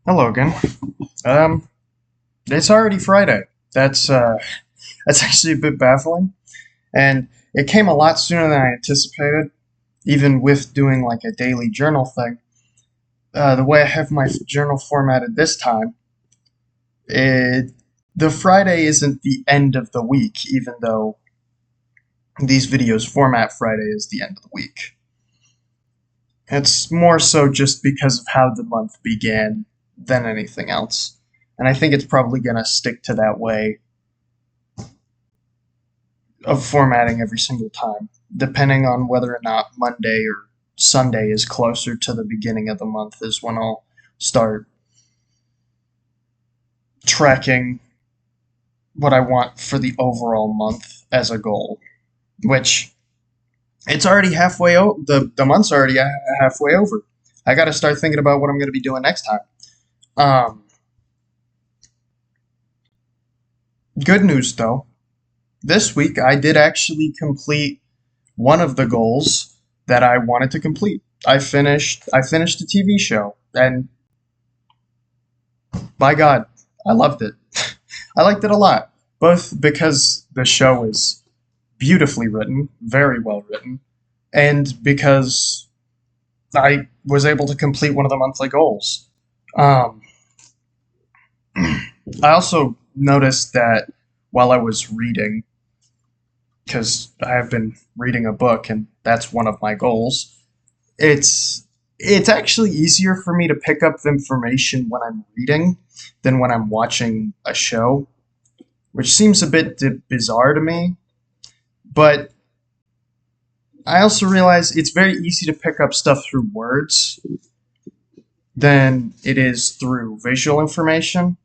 Hello again. Um, it's already Friday. That's actually a bit baffling, and it came a lot sooner than I anticipated. Even with doing like a daily journal thing, the way I have my journal formatted this time, it the Friday isn't the end of the week, even though these videos format Friday as the end of the week. It's more so just because of how the month began than anything else. And I think it's probably going to stick to that way of formatting every single time, depending on whether or not Monday or Sunday is closer to the beginning of the month, is when I'll start tracking what I want for the overall month as a goal, which it's already the month's already halfway over. I got to start thinking about what I'm going to be doing next time. Um, Good news though, this week I did actually complete one of the goals that I wanted to complete. I finished a TV show, and by God, I loved it. I liked it a lot, both because the show is beautifully written, very well written, and because I was able to complete one of the monthly goals. Um, I also noticed that while I was reading, because I have been reading a book, and that's one of my goals. It's it's actually easier for me to pick up information when I'm reading than when I'm watching a show, which seems a bit bizarre to me. But I also realize it's very easy to pick up stuff through words than it is through visual information,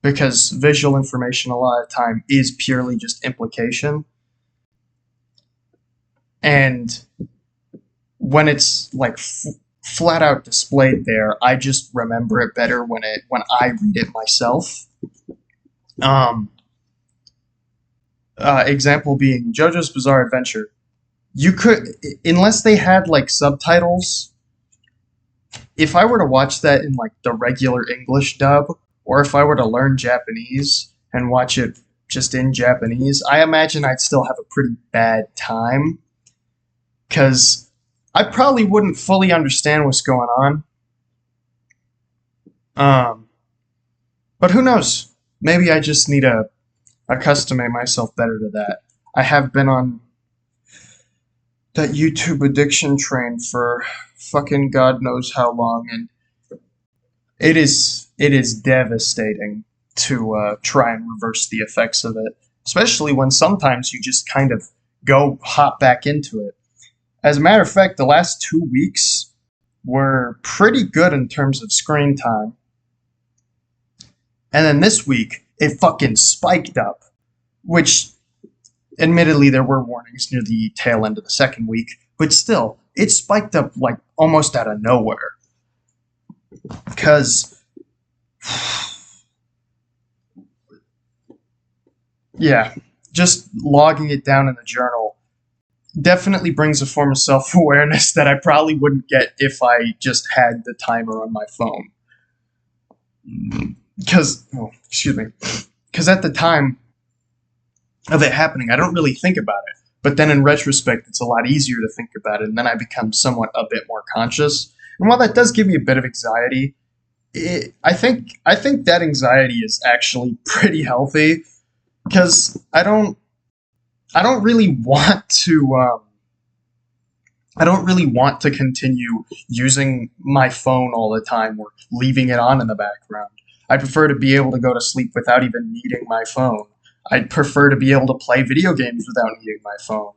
because visual information a lot of time is purely just implication, and when it's like flat out displayed there, I just remember it better when I read it myself. Um, Example being JoJo's Bizarre Adventure. You could, unless they had like subtitles, if I were to watch that in like the regular English dub, or if I were to learn Japanese and watch it just in Japanese, I imagine I'd still have a pretty bad time because I probably wouldn't fully understand what's going on. Um, but who knows? Maybe I just need to accustom myself better to that. I have been on that YouTube addiction train for fucking God knows how long, and it is devastating to try and reverse the effects of it, especially when sometimes you just kind of go hop back into it. As a matter of fact, the last 2 weeks were pretty good in terms of screen time, and then this week it fucking spiked up, which admittedly there were warnings near the tail end of the second week, but still it spiked up like almost out of nowhere because yeah, just logging it down in the journal definitely brings a form of self-awareness that I probably wouldn't get if I just had the timer on my phone. Because, oh, excuse me, because at the time of it happening, I don't really think about it. But then in retrospect, it's a lot easier to think about it, and then I become somewhat a bit more conscious. And while that does give me a bit of anxiety, I think that anxiety is actually pretty healthy because I don't really want to I don't really want to continue using my phone all the time or leaving it on in the background. I prefer to be able to go to sleep without even needing my phone. I'd prefer to be able to play video games without needing my phone.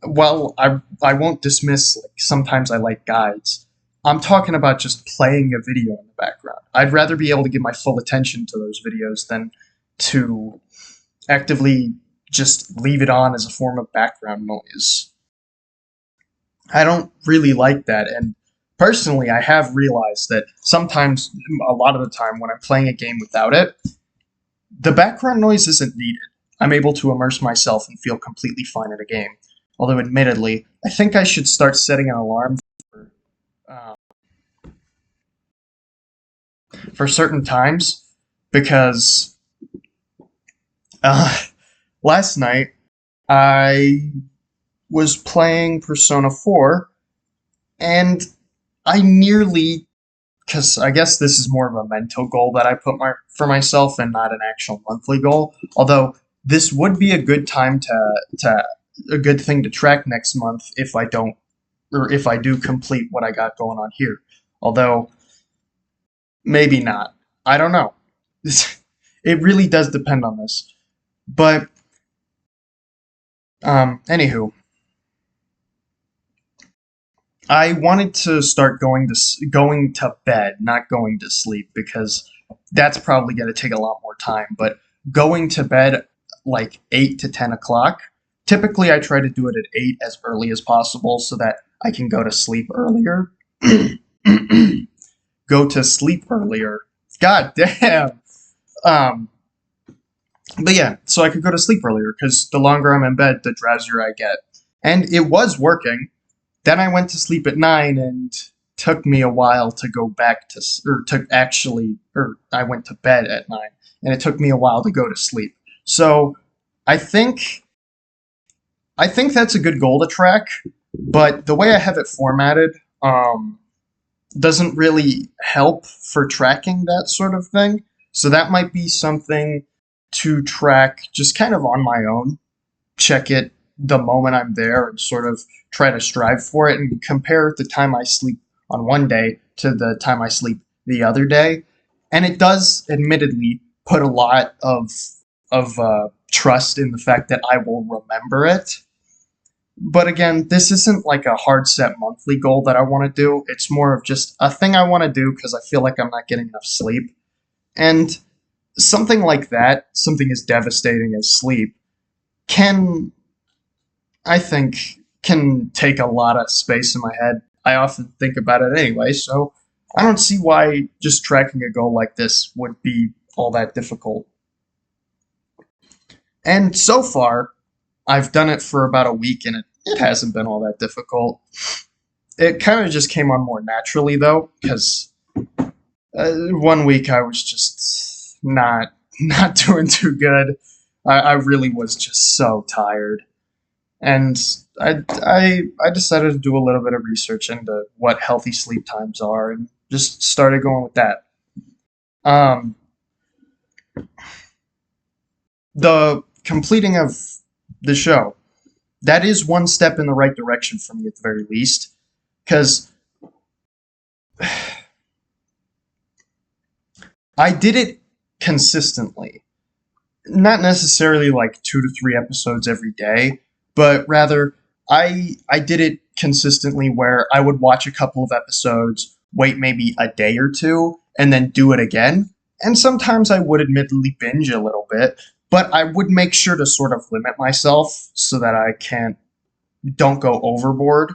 Well, I won't dismiss like sometimes I like guides. I'm talking about just playing a video in the background. I'd rather be able to give my full attention to those videos than to actively just leave it on as a form of background noise. I don't really like that, and personally, I have realized that sometimes, a lot of the time, when I'm playing a game without it, the background noise isn't needed. I'm able to immerse myself and feel completely fine in a game. Although, admittedly, I think I should start setting an alarm for for certain times because uh, last night I was playing Persona 4 and I nearly, because I guess this is more of a mental goal that I put for myself and not an actual monthly goal. Although this would be a good time to a good thing to track next month if I don't or if I do complete what I got going on here. Although maybe not. I don't know. It really does depend on this. But anywho, I wanted to start going to bed, not going to sleep, because that's probably going to take a lot more time. But going to bed like 8 to 10 o'clock. Typically, I try to do it at 8 as early as possible so that I can go to sleep earlier. Go to sleep earlier. God damn. Um, but yeah, so I could go to sleep earlier because the longer I'm in bed, the drowsier I get. And it was working. Then I went to sleep at 9 and took me a while to go back to, or I went to bed at 9 and it took me a while to go to sleep. So I think, I think that's a good goal to track, but the way I have it formatted, doesn't really help for tracking that sort of thing. So that might be something to track just kind of on my own. Check it the moment I'm there and sort of try to strive for it and compare the time I sleep on one day to the time I sleep the other day. And it does admittedly put a lot of trust in the fact that I will remember it. But again, this isn't like a hard set monthly goal that I want to do. It's more of just a thing I want to do because I feel like I'm not getting enough sleep. And something like that, something as devastating as sleep, can, I think, can take a lot of space in my head. I often think about it anyway, so I don't see why just tracking a goal like this would be all that difficult. And so far, I've done it for about a week and it hasn't been all that difficult. It kind of just came on more naturally though, because one week I was just not doing too good. I really was just so tired, and I decided to do a little bit of research into what healthy sleep times are, and just started going with that. Um, the completing of the show, that is one step in the right direction for me at the very least, because I did it consistently. Not necessarily like 2 to 3 episodes every day, but rather I did it consistently where I would watch a couple of episodes, wait maybe a day or two, and then do it again. And sometimes I would admittedly binge a little bit, but I would make sure to sort of limit myself so that I don't go overboard.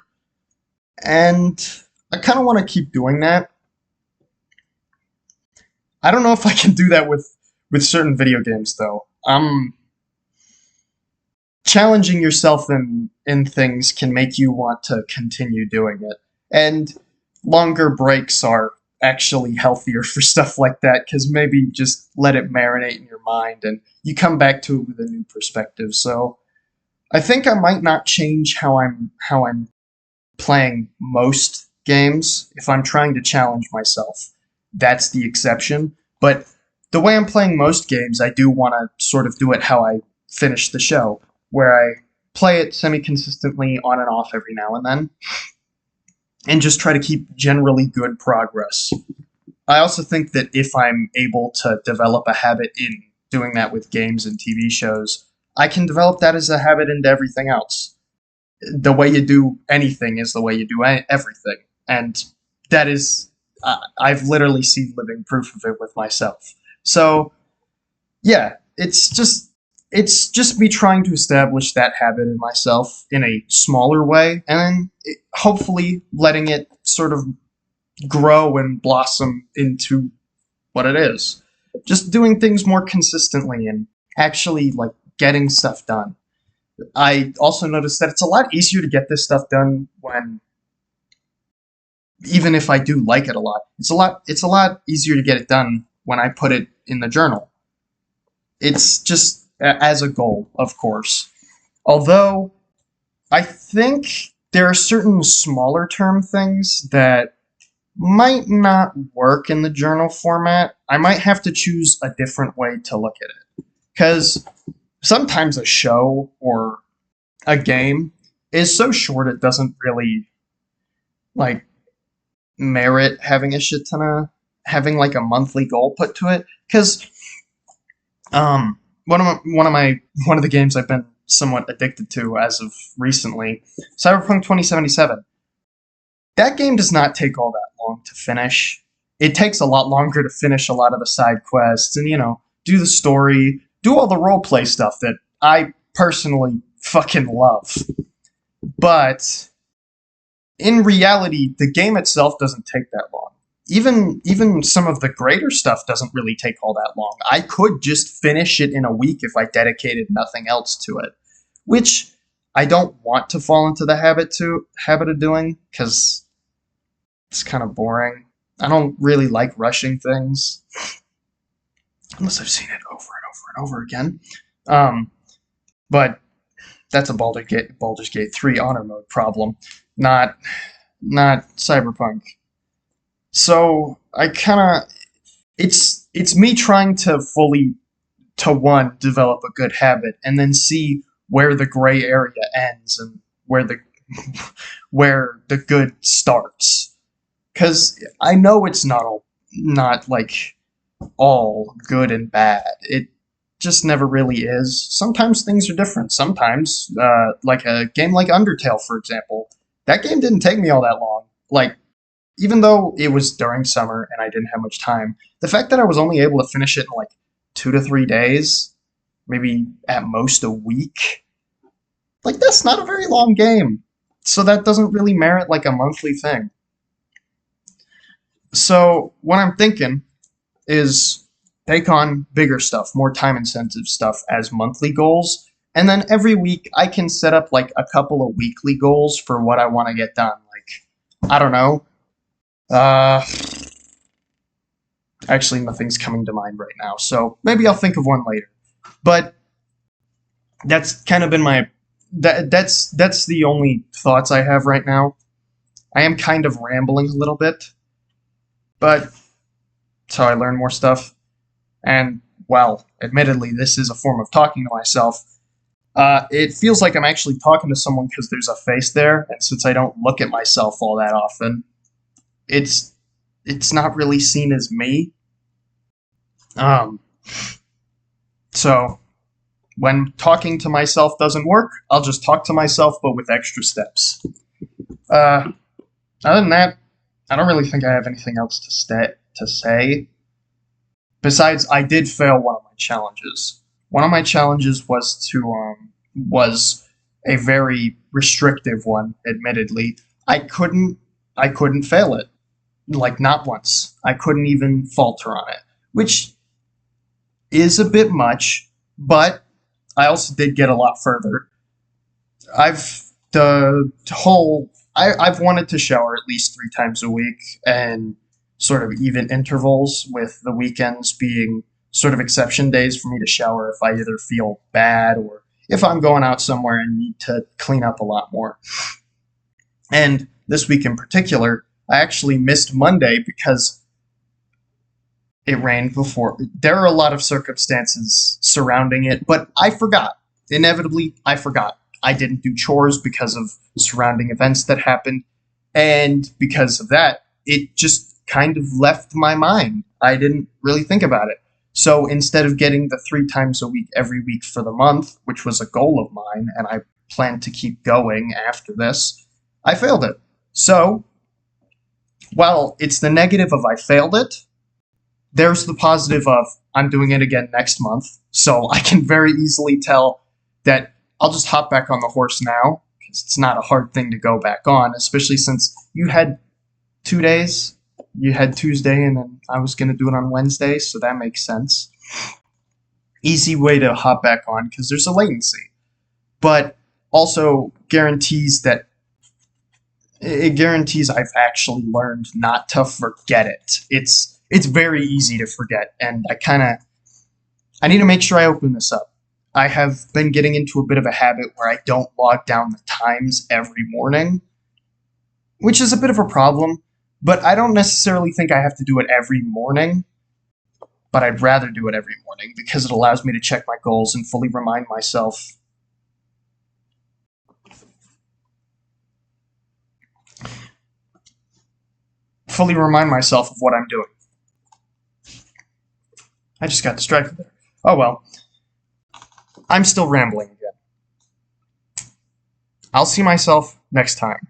And I kind of want to keep doing that. I don't know if I can do that with certain video games though. Challenging yourself in things can make you want to continue doing it. And longer breaks are actually healthier for stuff like that because maybe just let it marinate in your mind and you come back to it with a new perspective. So I think I might not change how I'm playing most games if I'm trying to challenge myself. That's the exception. But the way I'm playing most games, I do want to sort of do it how I finish the show, where I play it semi consistently on and off every now and then, and just try to keep generally good progress. I also think that if I'm able to develop a habit in doing that with games and TV shows, I can develop that as a habit into everything else. The way you do anything is the way you do everything. And that is, I've literally seen living proof of it with myself. So, yeah, it's just me trying to establish that habit in myself in a smaller way, and then hopefully letting it sort of grow and blossom into what it is. Just doing things more consistently and actually like getting stuff done. I also noticed that it's a lot easier to get this stuff done when even if I do like it a lot. It's a lot easier to get it done when I put it in the journal. It's just as a goal, of course. Although I think there are certain smaller term things that might not work in the journal format. I might have to choose a different way to look at it. Because sometimes a show or a game is so short it doesn't really like merit having a shit ton of having like a monthly goal put to it. Because one of the games I've been somewhat addicted to as of recently, Cyberpunk 2077. That game does not take all that long to finish. It takes a lot longer to finish a lot of the side quests and, do the story, do all the roleplay stuff that I personally fucking love. But in reality, the game itself doesn't take that long. Even some of the greater stuff doesn't really take all that long. I could just finish it in a week if I dedicated nothing else to it, which I don't want to fall into the habit of doing because it's kind of boring. I don't really like rushing things unless I've seen it over and over and over again. But that's a Baldur's Gate 3 honor mode problem, not Cyberpunk. So I kind of it's me trying to fully to one develop a good habit and then see where the gray area ends and where the where the good starts. Because I know it's not like all good and bad. It just never really is. Sometimes things are different. Sometimes, like a game like Undertale, for example, that game didn't take me all that long. Like, even though it was during summer and I didn't have much time, the fact that I was only able to finish it in like 2 to 3 days, maybe at most a week, like that's not a very long game. So that doesn't really merit like a monthly thing. So what I'm thinking is take on bigger stuff, more time intensive stuff as monthly goals. And then every week I can set up like a couple of weekly goals for what I want to get done. Like, I don't know. Uh, Actually, nothing's coming to mind right now. So maybe I'll think of one later. But that's kind of been that's the only thoughts I have right now. I am kind of rambling a little bit, but so I learn more stuff. And, well, admittedly, this is a form of talking to myself. It feels like I'm actually talking to someone because there's a face there, and since I don't look at myself all that often, it's it's not really seen as me. Um, so when talking to myself doesn't work, I'll just talk to myself, but with extra steps. Uh, Other than that, I don't really think I have anything else to say. Besides, I did fail one of my challenges. One of my challenges was a very restrictive one. Admittedly, I couldn't I couldn't fail it, like not once. I couldn't even falter on it, which is a bit much, but I also did get a lot further. I've wanted to shower at least 3 times a week and sort of even intervals, with the weekends being sort of exception days for me to shower if I either feel bad or if I'm going out somewhere and need to clean up a lot more. And this week in particular, I actually missed Monday because it rained before. There are a lot of circumstances surrounding it, but I forgot. Inevitably, I forgot. I didn't do chores because of surrounding events that happened, and because of that, it just kind of left my mind. I didn't really think about it. So instead of getting the 3 times a week every week for the month, which was a goal of mine, and I plan to keep going after this, I failed it. So, while it's the negative of I failed it, there's the positive of I'm doing it again next month. So I can very easily tell that I'll just hop back on the horse now, because it's not a hard thing to go back on, especially since you had 2 days. You had Tuesday, and then I was going to do it on Wednesday, so that makes sense. Easy way to hop back on, because there's a latency. But also guarantees that it guarantees I've actually learned not to forget it. It's very easy to forget, and I need to make sure I open this up. I have been getting into a bit of a habit where I don't log down the times every morning, which is a bit of a problem, but I don't necessarily think I have to do it every morning, but I'd rather do it every morning because it allows me to check my goals and fully remind myself of what I'm doing. I just got distracted there. Oh well, I'm still rambling again. I'll see myself next time.